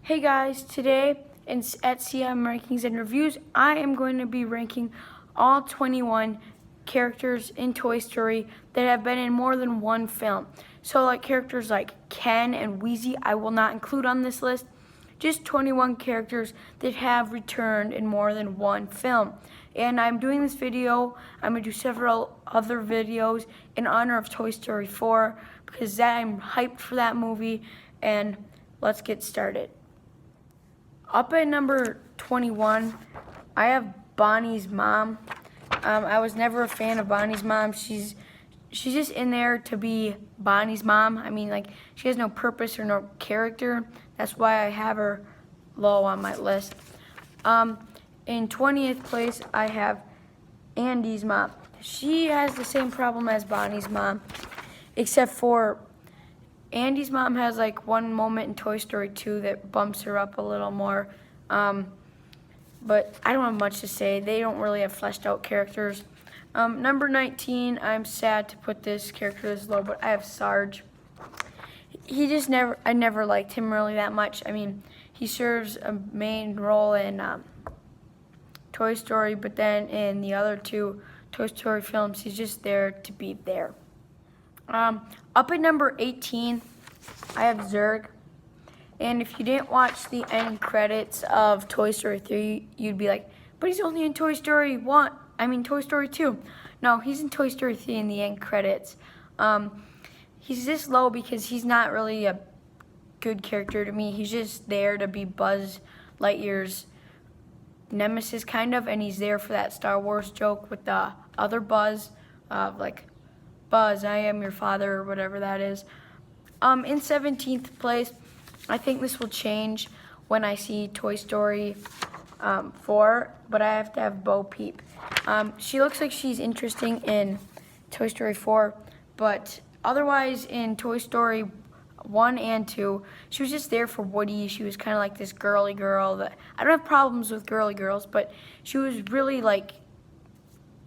Hey guys, today at CM Rankings and Reviews, I am going to be ranking all 21 characters in Toy Story that have been in more than one film. So like characters like Ken and Wheezy, I will not include on this list. Just 21 characters that have returned in more than one film. And I'm doing this video, I'm going to do several other videos in honor of Toy Story 4 because I'm hyped for that movie, and let's get started. Up at number 21, I have Bonnie's mom. I was never a fan of Bonnie's mom. She's just in there to be Bonnie's mom. I mean, like, she has no purpose or no character. That's why I have her low on my list. In 20th place, I have Andy's mom. She has the same problem as Bonnie's mom, except for Andy's mom has like one moment in Toy Story 2 that bumps her up a little more. But I don't have much to say. They don't really have fleshed out characters. Number 19, I'm sad to put this character this low, but I have Sarge. I never liked him really that much. I mean, he serves a main role in Toy Story, but then in the other two Toy Story films, he's just there to be there. Up at number 18, I have Zerg. And if you didn't watch the end credits of Toy Story 3, you'd be like, but he's only in Toy Story 2. No, he's in Toy Story 3 in the end credits. He's this low because he's not really a good character to me. He's just there to be Buzz Lightyear's nemesis, kind of, and he's there for that Star Wars joke with the other Buzz, like, Buzz, I am your father, or whatever that is. In 17th place, I think this will change when I see Toy Story 4, but I have to have Bo Peep. She looks like she's interesting in Toy Story 4, but otherwise in Toy Story 1 and 2, she was just there for Woody. She was kind of like this girly girl. I don't have problems with girly girls, but she was really like,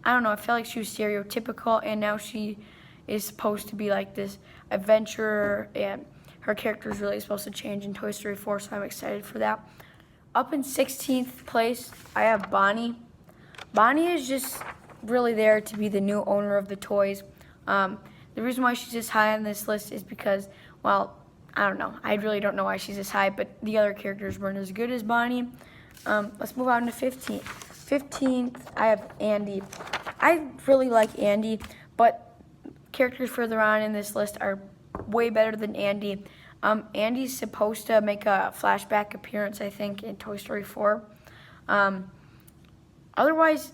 I don't know, I felt like she was stereotypical, and now she is supposed to be like this adventurer, and her character is really supposed to change in Toy Story 4, so I'm excited for that. Up in 16th place, I have Bonnie. Bonnie is just really there to be the new owner of the toys. The reason why she's this high on this list is because, well, I don't know. I really don't know why she's this high, but the other characters weren't as good as Bonnie. Let's move on to 15th. 15th, I have Andy. I really like Andy, but characters further on in this list are way better than Andy. Andy's supposed to make a flashback appearance, I think, in Toy Story 4. Otherwise,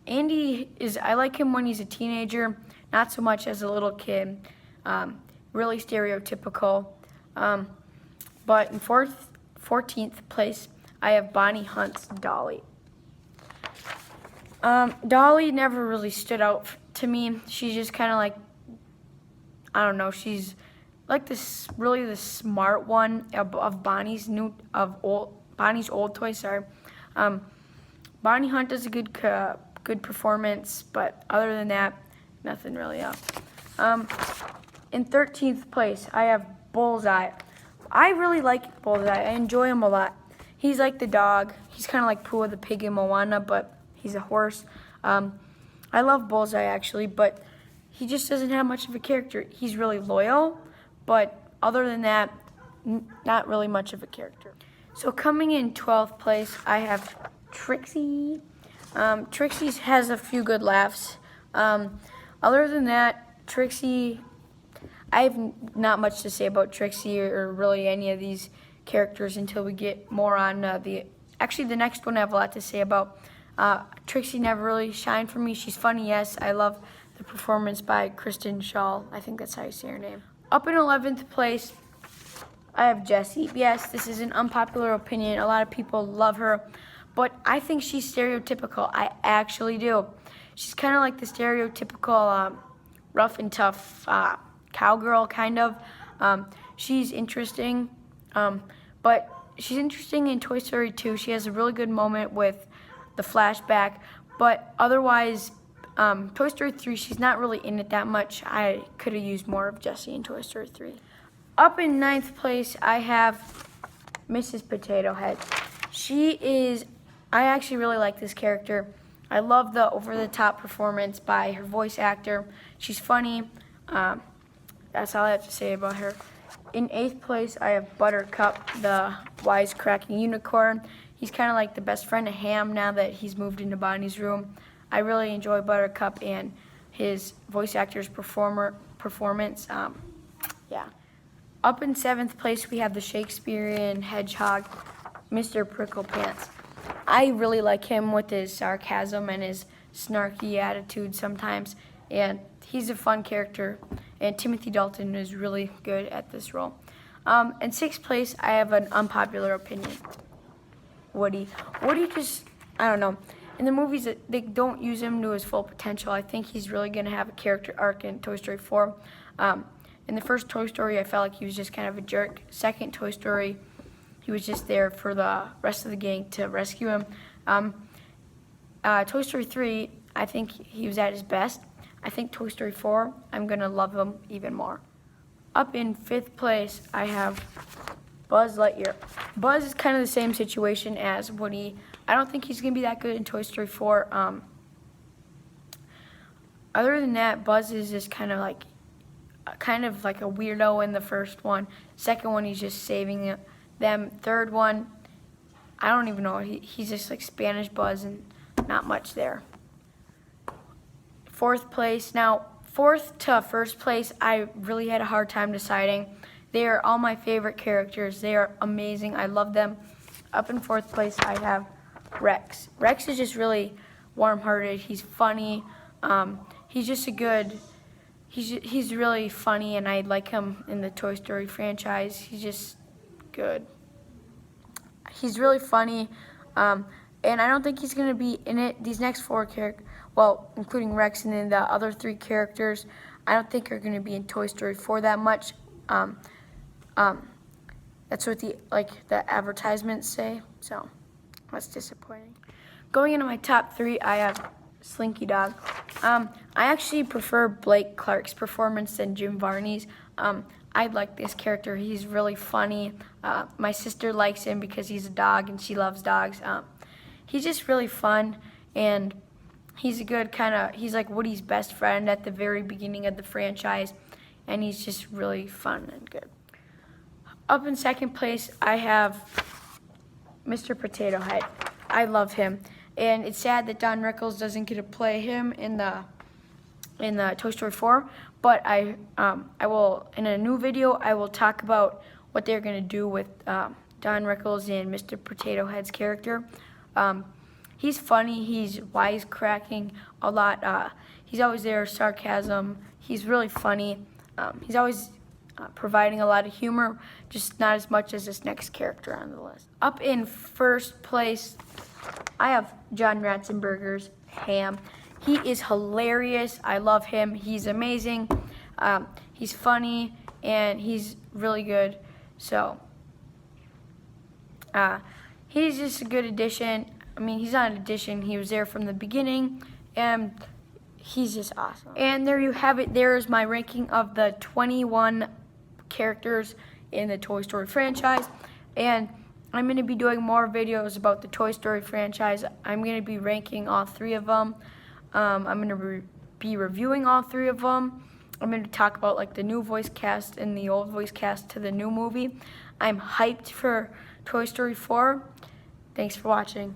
I like him when he's a teenager, not so much as a little kid. Really stereotypical. But in 14th place, I have Bonnie Hunt's Dolly. Dolly never really stood out to me. She's just kind of like, I don't know, she's like this, really the smart one of Bonnie's old toys. Bonnie Hunt does a good performance, but other than that, nothing really else. In 13th place, I have Bullseye. I really like Bullseye. I enjoy him a lot. He's like the dog. He's kind of like Pua the pig in Moana, but he's a horse. I love Bullseye, actually, but he just doesn't have much of a character. He's really loyal, but other than that, not really much of a character. So coming in 12th place, I have Trixie. Trixie has a few good laughs. Other than that, Trixie, I have not much to say about Trixie or really any of these characters until we get more on actually the next one I have a lot to say about. Trixie never really shined for me. She's funny, yes. I love the performance by Kristen Schaal. I think that's how you say her name. Up in 11th place, I have Jessie. Yes, this is an unpopular opinion. A lot of people love her, but I think she's stereotypical. I actually do. She's kind of like the stereotypical rough and tough cowgirl, kind of. She's interesting, but she's interesting in Toy Story 2. She has a really good moment with the flashback, but otherwise, Toy Story 3, she's not really in it that much. I could have used more of Jessie in Toy Story 3. Up in 9th place, I have Mrs. Potato Head. I actually really like this character. I love the over-the-top performance by her voice actor. She's funny. That's all I have to say about her. In 8th place, I have Buttercup, the wisecracking unicorn. He's kind of like the best friend of Ham now that he's moved into Bonnie's room. I really enjoy Buttercup and his voice actor's performance. Yeah. Up in 7th place, we have the Shakespearean Hedgehog, Mr. Pricklepants. I really like him with his sarcasm and his snarky attitude sometimes, and he's a fun character, and Timothy Dalton is really good at this role. In 6th place, I have an unpopular opinion. Woody just, I don't know. In the movies, they don't use him to his full potential. I think he's really going to have a character arc in Toy Story 4. In the first Toy Story, I felt like he was just kind of a jerk. Second Toy Story, he was just there for the rest of the gang to rescue him. Toy Story 3, I think he was at his best. I think Toy Story 4, I'm going to love him even more. Up in 5th place, I have Buzz Lightyear. Buzz is kind of the same situation as Woody. I don't think he's going to be that good in Toy Story 4. Other than that, Buzz is just kind of like a weirdo in the first one. Second one, he's just saving them. Third one, I don't even know. He's just like Spanish Buzz and not much there. 4th place. Now, 4th to 1st place, I really had a hard time deciding. They are all my favorite characters. They are amazing. I love them. Up in 4th place, I have Rex. Rex is just really warm-hearted. He's funny. He's just he's really funny, and I like him in the Toy Story franchise. He's just good. He's really funny, and I don't think he's going to be in it. These next 4 characters, well, including Rex and then the other 3 characters, I don't think are going to be in Toy Story 4 that much. That's what the advertisements say, so that's disappointing. Going into my top 3, I have Slinky Dog. I actually prefer Blake Clark's performance than Jim Varney's. I like this character. He's really funny. My sister likes him because he's a dog and she loves dogs. He's just really fun, and he's a good he's like Woody's best friend at the very beginning of the franchise, and he's just really fun and good. Up in 2nd place, I have Mr. Potato Head. I love him, and it's sad that Don Rickles doesn't get to play him in the Toy Story 4. But I will, in a new video, I will talk about what they're going to do with Don Rickles and Mr. Potato Head's character. He's funny. He's wisecracking a lot. He's always there, sarcasm. He's really funny. He's always providing a lot of humor, just not as much as this next character on the list. Up in 1st place, I have John Ratzenberger's Ham. He is hilarious. I love him. He's amazing. He's funny, and he's really good. So, he's just a good addition. I mean, he's not an addition. He was there from the beginning, and he's just awesome. And there you have it. There is my ranking of the 21 characters in the Toy Story franchise. And I'm going to be doing more videos about the Toy Story franchise. I'm going to be ranking all 3 of them. I'm going to be reviewing all 3 of them. I'm going to talk about like the new voice cast and the old voice cast to the new movie. I'm hyped for Toy Story 4. Thanks for watching.